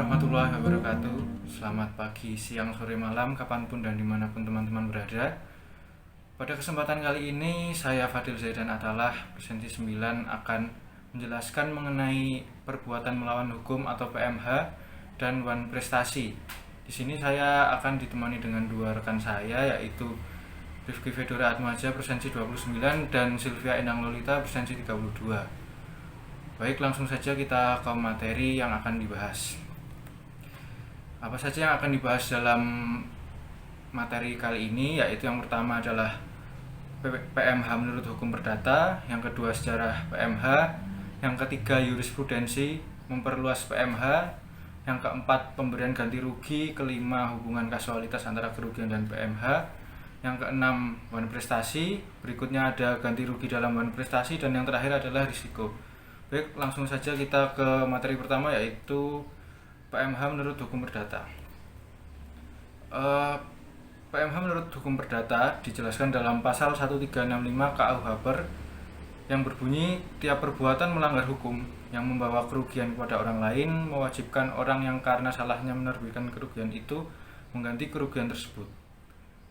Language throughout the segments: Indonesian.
warahmatullahi wabarakatuh. Selamat pagi, siang, sore, malam, kapanpun dan dimanapun teman-teman berada. Pada kesempatan kali ini, saya Fadil Zaidan Atalah, presenti 9 akan menjelaskan mengenai perbuatan melawan hukum atau PMH dan wan prestasi. Di sini saya akan ditemani dengan dua rekan saya, yaitu Rifki Fedora Atmaja, presensi 29, dan Sylvia Endang Lolita, presensi 32. Baik, langsung saja kita ke materi yang akan dibahas. Apa saja yang akan dibahas dalam materi kali ini, yaitu yang pertama adalah PMH menurut hukum perdata, yang kedua sejarah PMH, yang ketiga jurisprudensi memperluas PMH, yang keempat pemberian ganti rugi, kelima hubungan kasualitas antara kerugian dan PMH, yang keenam wan prestasi, berikutnya ada ganti rugi dalam wan prestasi, dan yang terakhir adalah risiko. Baik, langsung saja kita ke materi pertama, yaitu PMH menurut hukum perdata. PMH menurut hukum perdata dijelaskan dalam pasal 1365 KUH PER yang berbunyi tiap perbuatan melanggar hukum yang membawa kerugian kepada orang lain mewajibkan orang yang karena salahnya menerbitkan kerugian itu mengganti kerugian tersebut.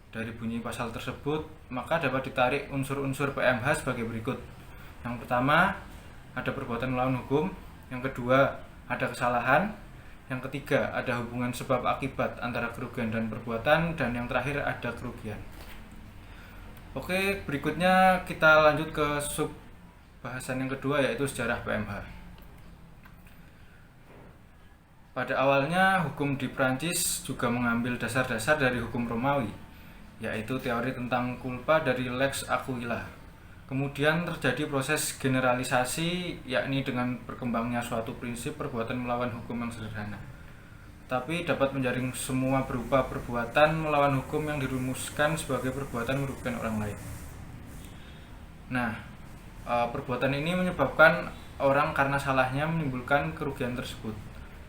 Dari bunyi pasal tersebut, maka dapat ditarik unsur-unsur PMH sebagai berikut. Yang pertama, ada perbuatan melawan hukum. Yang kedua, ada kesalahan. Yang ketiga, ada hubungan sebab akibat antara kerugian dan perbuatan. Dan yang terakhir, ada kerugian. Oke, berikutnya kita lanjut ke sub bahasan yang kedua, yaitu sejarah PMH. Pada awalnya, hukum di Prancis juga mengambil dasar-dasar dari hukum Romawi, yaitu teori tentang culpa dari Lex Aquila. Kemudian terjadi proses generalisasi, yakni dengan berkembangnya suatu prinsip perbuatan melawan hukum yang sederhana, tapi dapat menjaring semua berupa perbuatan melawan hukum yang dirumuskan sebagai perbuatan merugikan orang lain. Nah, perbuatan ini menyebabkan orang karena salahnya menimbulkan kerugian tersebut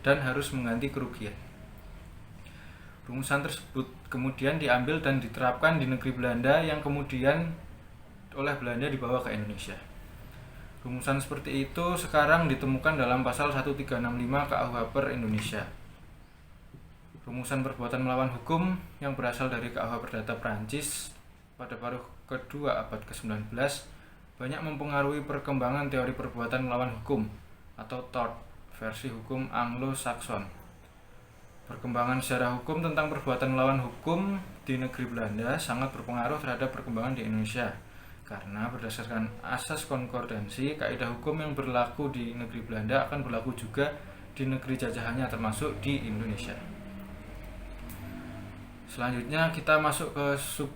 dan harus mengganti kerugian. Rumusan tersebut kemudian diambil dan diterapkan di negeri Belanda yang kemudian oleh Belanda dibawa ke Indonesia. Rumusan seperti itu sekarang ditemukan dalam pasal 1365 KUH PER Indonesia. Rumusan perbuatan melawan hukum yang berasal dari KUH Perdata Prancis pada paruh kedua abad ke-19 banyak mempengaruhi perkembangan teori perbuatan melawan hukum atau tort versi hukum Anglo-Saxon. Perkembangan sejarah hukum tentang perbuatan melawan hukum di negeri Belanda sangat berpengaruh terhadap perkembangan di Indonesia. Karena berdasarkan asas konkordansi, kaidah hukum yang berlaku di negeri Belanda akan berlaku juga di negeri jajahannya, termasuk di Indonesia. Selanjutnya kita masuk ke sub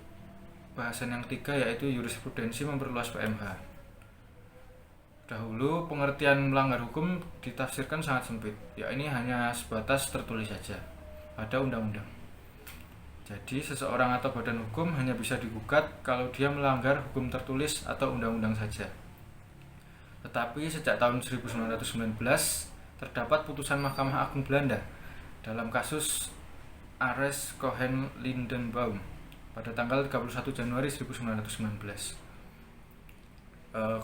bahasan yang ketiga, yaitu jurisprudensi memperluas PMH. Dahulu pengertian melanggar hukum ditafsirkan sangat sempit, yakni hanya sebatas tertulis saja pada undang-undang. Jadi seseorang atau badan hukum hanya bisa digugat kalau dia melanggar hukum tertulis atau undang-undang saja. Tetapi sejak tahun 1919 terdapat putusan Mahkamah Agung Belanda dalam kasus Ares Cohen Lindenbaum pada tanggal 31 Januari 1919.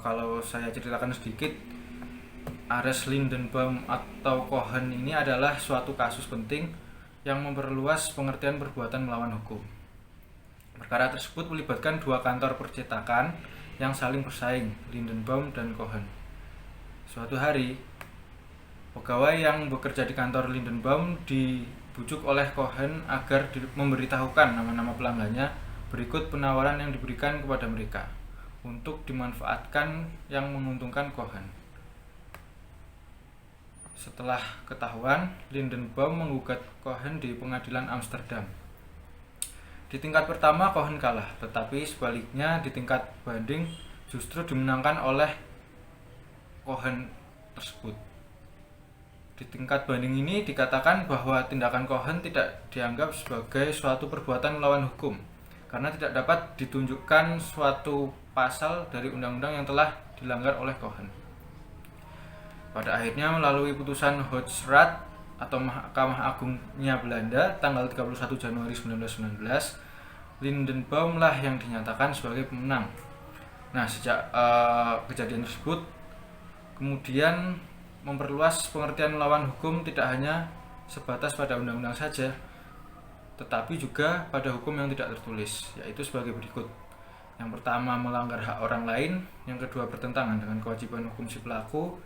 Kalau saya ceritakan sedikit, Ares Lindenbaum atau Cohen ini adalah suatu kasus penting yang memperluas pengertian perbuatan melawan hukum. Perkara tersebut melibatkan dua kantor percetakan yang saling bersaing, Lindenbaum dan Cohen. Suatu hari, pegawai yang bekerja di kantor Lindenbaum dibujuk oleh Cohen agar memberitahukan nama-nama pelanggannya berikut penawaran yang diberikan kepada mereka untuk dimanfaatkan yang menguntungkan Cohen. Setelah ketahuan, Lindenbaum menggugat Cohen di pengadilan Amsterdam. Di tingkat pertama Cohen kalah, tetapi sebaliknya di tingkat banding justru dimenangkan oleh Cohen tersebut. Di tingkat banding ini dikatakan bahwa tindakan Cohen tidak dianggap sebagai suatu perbuatan melawan hukum karena tidak dapat ditunjukkan suatu pasal dari undang-undang yang telah dilanggar oleh Cohen. Pada akhirnya melalui putusan Hoogstraat atau Mahkamah Agungnya Belanda tanggal 31 Januari 1919, Lindenbaum lah yang dinyatakan sebagai pemenang. Nah, sejak kejadian tersebut kemudian memperluas pengertian melawan hukum tidak hanya sebatas pada undang-undang saja, tetapi juga pada hukum yang tidak tertulis, yaitu sebagai berikut. Yang pertama, melanggar hak orang lain. Yang kedua, bertentangan dengan kewajiban hukum si pelaku.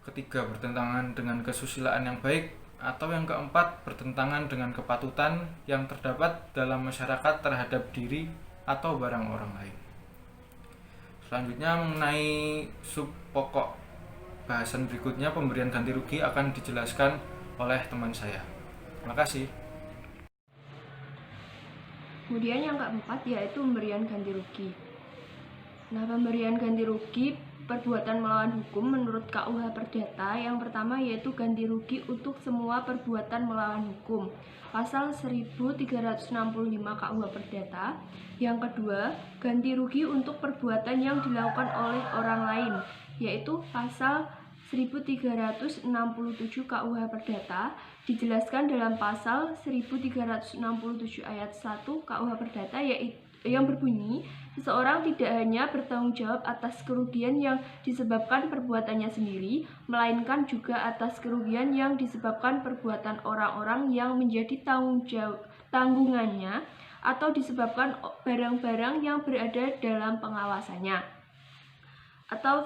Ketiga, bertentangan dengan kesusilaan yang baik. Atau yang keempat, bertentangan dengan kepatutan yang terdapat dalam masyarakat terhadap diri atau barang orang lain. Selanjutnya, mengenai sub pokok bahasan berikutnya, pemberian ganti rugi, akan dijelaskan oleh teman saya. Terima kasih. Kemudian yang keempat yaitu pemberian ganti rugi. Nah, pemberian ganti rugi perbuatan melawan hukum menurut KUH Perdata yang pertama yaitu ganti rugi untuk semua perbuatan melawan hukum, pasal 1365 KUH Perdata. Yang kedua, ganti rugi untuk perbuatan yang dilakukan oleh orang lain, yaitu pasal 1367 KUH Perdata, dijelaskan dalam pasal 1367 ayat 1 KUH Perdata, yaitu yang berbunyi, seseorang tidak hanya bertanggung jawab atas kerugian yang disebabkan perbuatannya sendiri, melainkan juga atas kerugian yang disebabkan perbuatan orang-orang yang menjadi tanggungannya atau disebabkan barang-barang yang berada dalam pengawasannya, atau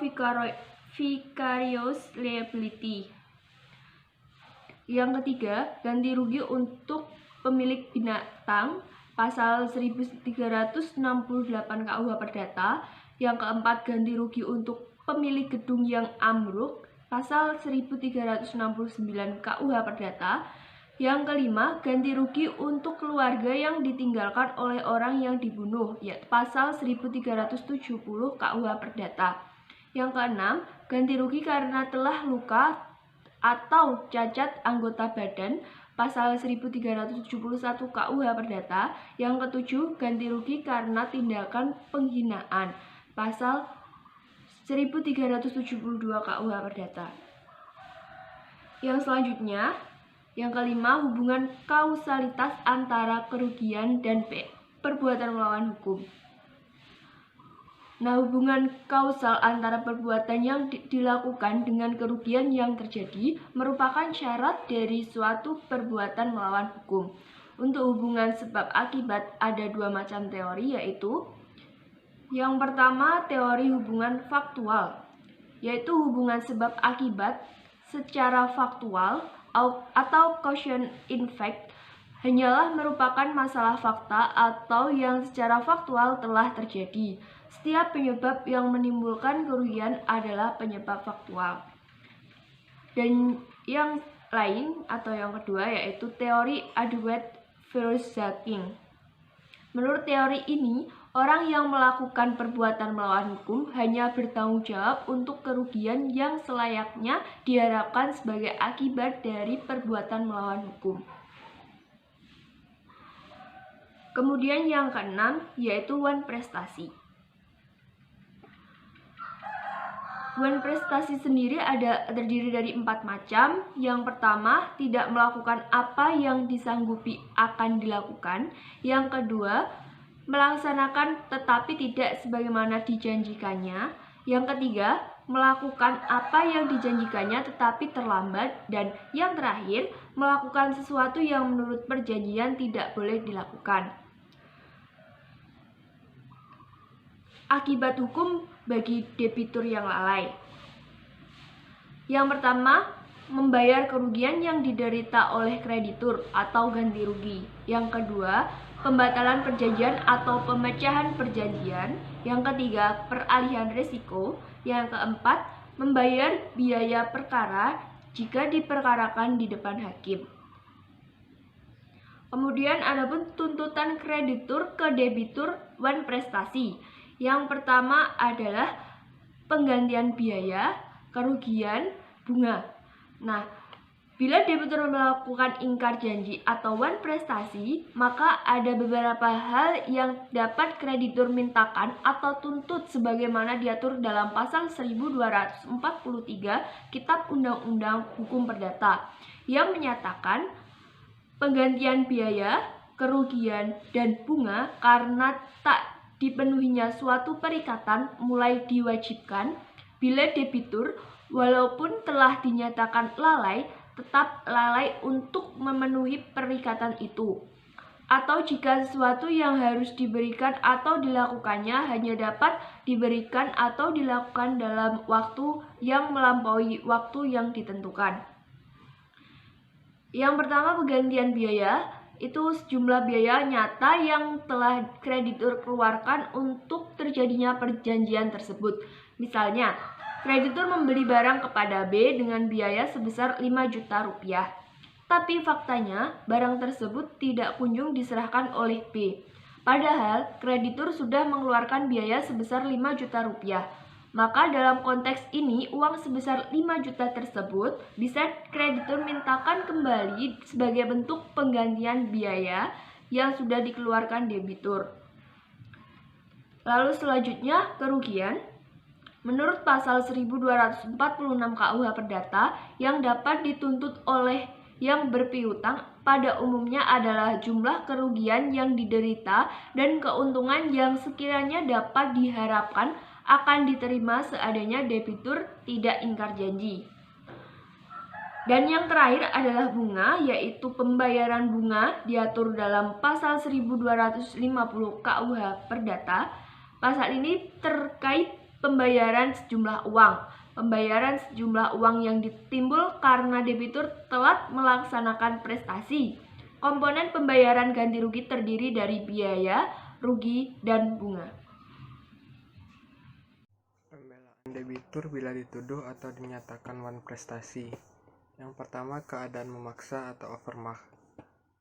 vicarious liability. Yang ketiga, ganti rugi untuk pemilik binatang, pasal 1368 KUH Perdata. Yang keempat, ganti rugi untuk pemilik gedung yang ambruk, pasal 1369 KUH Perdata. Yang kelima, ganti rugi untuk keluarga yang ditinggalkan oleh orang yang dibunuh, yaitu pasal 1370 KUH Perdata. Yang keenam, ganti rugi karena telah luka atau cacat anggota badan, pasal 1371 KUH Perdata. Yang ketujuh, ganti rugi karena tindakan penghinaan, pasal 1372 KUH Perdata. Yang selanjutnya, yang kelima, hubungan kausalitas antara kerugian dan perbuatan melawan hukum. Nah, hubungan kausal antara perbuatan yang dilakukan dengan kerugian yang terjadi merupakan syarat dari suatu perbuatan melawan hukum. Untuk hubungan sebab akibat ada dua macam teori, yaitu yang pertama, teori hubungan faktual, yaitu hubungan sebab akibat secara faktual atau caution in fact hanyalah merupakan masalah fakta atau yang secara faktual telah terjadi. Setiap penyebab yang menimbulkan kerugian adalah penyebab faktual. Dan yang lain atau yang kedua yaitu teori Adwet-Verzaking. Menurut teori ini, orang yang melakukan perbuatan melawan hukum hanya bertanggung jawab untuk kerugian yang selayaknya diharapkan sebagai akibat dari perbuatan melawan hukum. Kemudian yang keenam yaitu wan prestasi. Wan prestasi sendiri terdiri dari 4 macam. Yang pertama, tidak melakukan apa yang disanggupi akan dilakukan. Yang kedua, melaksanakan tetapi tidak sebagaimana dijanjikannya. Yang ketiga, melakukan apa yang dijanjikannya tetapi terlambat. Dan yang terakhir, melakukan sesuatu yang menurut perjanjian tidak boleh dilakukan. Akibat hukum bagi debitur yang lalai. Yang pertama, membayar kerugian yang diderita oleh kreditur atau ganti rugi. Yang kedua, pembatalan perjanjian atau pemecahan perjanjian. Yang ketiga, peralihan risiko. Yang keempat, membayar biaya perkara jika diperkarakan di depan hakim. Kemudian adapun tuntutan kreditur ke debitur wan prestasi. Yang pertama adalah penggantian biaya, kerugian, bunga. Nah, bila debitur melakukan ingkar janji atau wan prestasi, maka ada beberapa hal yang dapat kreditur mintakan atau tuntut sebagaimana diatur dalam pasal 1243 Kitab Undang-Undang Hukum Perdata yang menyatakan penggantian biaya, kerugian, dan bunga karena tak dipenuhinya suatu perikatan mulai diwajibkan bila debitur walaupun telah dinyatakan lalai tetap lalai untuk memenuhi perikatan itu, atau jika sesuatu yang harus diberikan atau dilakukannya hanya dapat diberikan atau dilakukan dalam waktu yang melampaui waktu yang ditentukan. Yang pertama, penggantian biaya, itu sejumlah biaya nyata yang telah kreditur keluarkan untuk terjadinya perjanjian tersebut. Misalnya, kreditur membeli barang kepada B dengan biaya sebesar 5 juta rupiah. Tapi faktanya, barang tersebut tidak kunjung diserahkan oleh B. Padahal, kreditur sudah mengeluarkan biaya sebesar 5 juta rupiah. Maka dalam konteks ini, uang sebesar 5 juta tersebut bisa kreditur mintakan kembali sebagai bentuk penggantian biaya yang sudah dikeluarkan debitur. Lalu selanjutnya, kerugian. Menurut pasal 1246 KUH Perdata, yang dapat dituntut oleh yang berpiutang pada umumnya adalah jumlah kerugian yang diderita dan keuntungan yang sekiranya dapat diharapkan akan diterima seadanya debitur tidak ingkar janji. Dan yang terakhir adalah bunga, yaitu pembayaran bunga diatur dalam pasal 1250 KUH Perdata. Pasal ini terkait pembayaran sejumlah uang. Pembayaran sejumlah uang yang ditimbul karena debitur telat melaksanakan prestasi. Komponen pembayaran ganti rugi terdiri dari biaya, rugi, dan bunga. Pembelaan debitur bila dituduh atau dinyatakan wan prestasi. Yang pertama, keadaan memaksa atau overmach.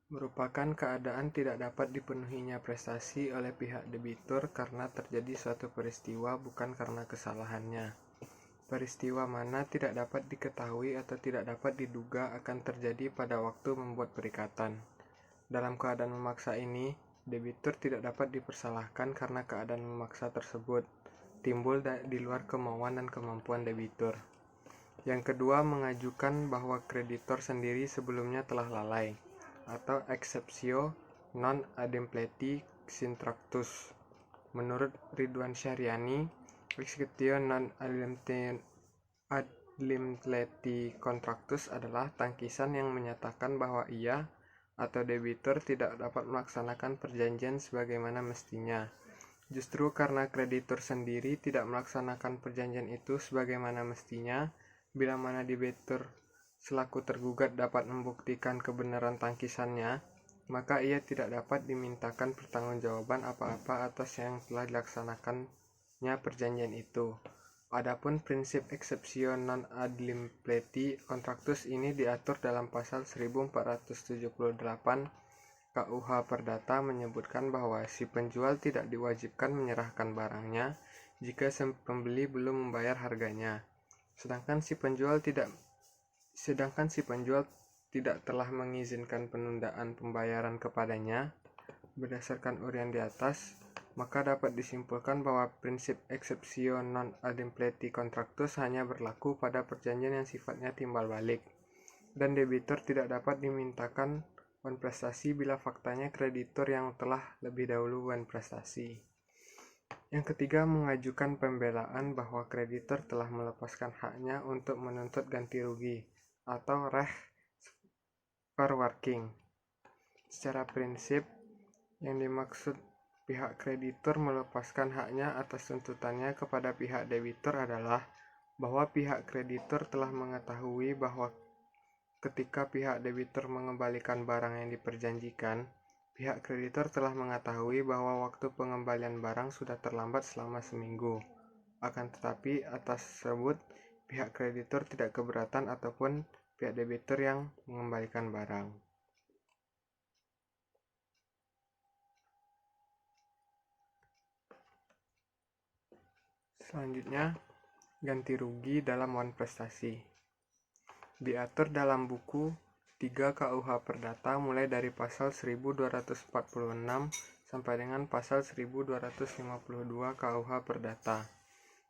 Merupakan keadaan tidak dapat dipenuhinya prestasi oleh pihak debitur karena terjadi suatu peristiwa bukan karena kesalahannya. Peristiwa mana tidak dapat diketahui atau tidak dapat diduga akan terjadi pada waktu membuat perikatan. Dalam keadaan memaksa ini, debitur tidak dapat dipersalahkan karena keadaan memaksa tersebut timbul di luar kemauan dan kemampuan debitur. Yang kedua, mengajukan bahwa kreditor sendiri sebelumnya telah lalai, atau exceptio non adimpleti contractus. Menurut Ridwan Syahriani, exceptio non adimpleti contractus adalah tangkisan yang menyatakan bahwa ia atau debitur tidak dapat melaksanakan perjanjian sebagaimana mestinya. Justru karena kreditur sendiri tidak melaksanakan perjanjian itu sebagaimana mestinya, bila mana debitur selaku tergugat dapat membuktikan kebenaran tangkisannya, maka ia tidak dapat dimintakan pertanggungjawaban apa-apa atas yang telah dilaksanakannya perjanjian itu. Adapun prinsip exceptio non adimpleti contractus ini diatur dalam pasal 1478 KUH Perdata, menyebutkan bahwa si penjual tidak diwajibkan menyerahkan barangnya jika pembeli belum membayar harganya. Sedangkan si penjual tidak telah mengizinkan penundaan pembayaran kepadanya berdasarkan uraian di atas, maka dapat disimpulkan bahwa prinsip exceptio non adimpleti contractus hanya berlaku pada perjanjian yang sifatnya timbal balik, dan debitur tidak dapat dimintakan wan prestasi bila faktanya kreditur yang telah lebih dahulu wan prestasi. Yang ketiga, mengajukan pembelaan bahwa kreditur telah melepaskan haknya untuk menuntut ganti rugi atau res verwerking. Secara prinsip, yang dimaksud pihak kreditur melepaskan haknya atas tuntutannya kepada pihak debitur adalah bahwa pihak kreditur telah mengetahui bahwa ketika pihak debitur mengembalikan barang yang diperjanjikan, pihak kreditur telah mengetahui bahwa waktu pengembalian barang sudah terlambat selama seminggu. Akan tetapi, atas tersebut, pihak kreditur tidak keberatan ataupun pihak debitur yang mengembalikan barang. Selanjutnya, ganti rugi dalam wan prestasi. Diatur dalam buku 3 KUH Perdata mulai dari pasal 1246 sampai dengan pasal 1252 KUH Perdata.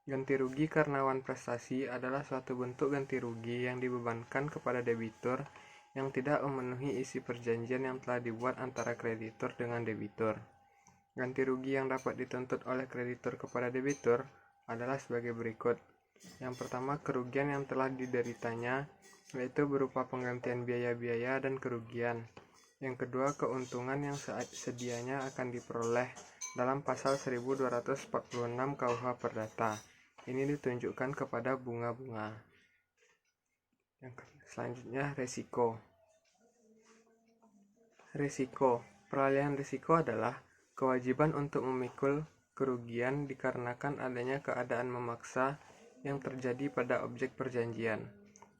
Ganti rugi karena wan prestasi adalah suatu bentuk ganti rugi yang dibebankan kepada debitur yang tidak memenuhi isi perjanjian yang telah dibuat antara kreditur dengan debitur. Ganti rugi yang dapat dituntut oleh kreditur kepada debitur adalah sebagai berikut. Yang pertama, kerugian yang telah dideritanya yaitu berupa penggantian biaya-biaya dan kerugian. Yang kedua, keuntungan yang sedianya akan diperoleh dalam pasal 1246 KUH Perdata. Ini ditunjukkan kepada bunga-bunga. Yang selanjutnya, resiko. Risiko. Peralihan risiko adalah kewajiban untuk memikul kerugian dikarenakan adanya keadaan memaksa yang terjadi pada objek perjanjian.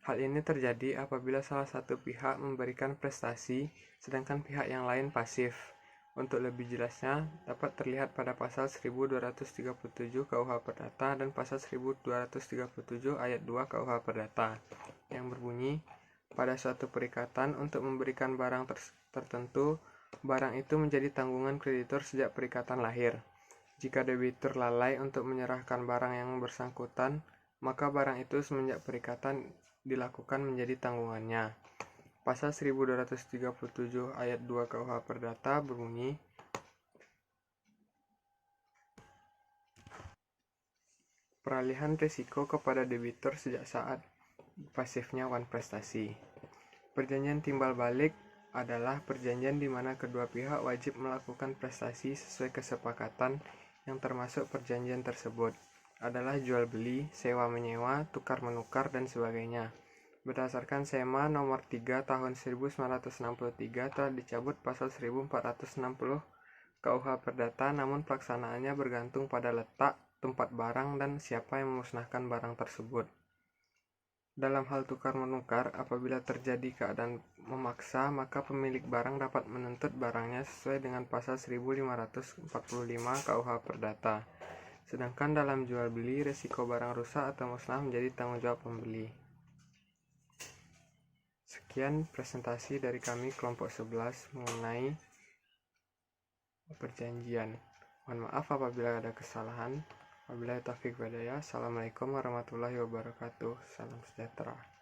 Hal ini terjadi apabila salah satu pihak memberikan prestasi, sedangkan pihak yang lain pasif. Untuk lebih jelasnya, dapat terlihat pada pasal 1237 KUH Perdata dan pasal 1237 ayat 2 KUH Perdata, yang berbunyi, pada suatu perikatan untuk memberikan barang tertentu, barang itu menjadi tanggungan kreditur sejak perikatan lahir. Jika debitur lalai untuk menyerahkan barang yang bersangkutan, maka barang itu semenjak perikatan dilakukan menjadi tanggungannya. Pasal 1237 ayat 2 KUH Perdata berbunyi, peralihan risiko kepada debitur sejak saat pasifnya wan prestasi. Perjanjian timbal balik adalah perjanjian di mana kedua pihak wajib melakukan prestasi sesuai kesepakatan yang termasuk perjanjian tersebut adalah jual beli, sewa menyewa, tukar menukar, dan sebagainya. Berdasarkan SEMA nomor 3 tahun 1963 telah dicabut pasal 1460 KUH Perdata, namun pelaksanaannya bergantung pada letak, tempat barang, dan siapa yang memusnahkan barang tersebut. Dalam hal tukar-menukar, apabila terjadi keadaan memaksa, maka pemilik barang dapat menuntut barangnya sesuai dengan pasal 1545 KUH Perdata. Sedangkan dalam jual-beli, risiko barang rusak atau musnah menjadi tanggung jawab pembeli. Sekian presentasi dari kami kelompok 11 mengenai perjanjian. Mohon maaf apabila ada kesalahan. Wabillahi taufiq wal hidayah. Assalamualaikum warahmatullahi wabarakatuh. Salam sejahtera.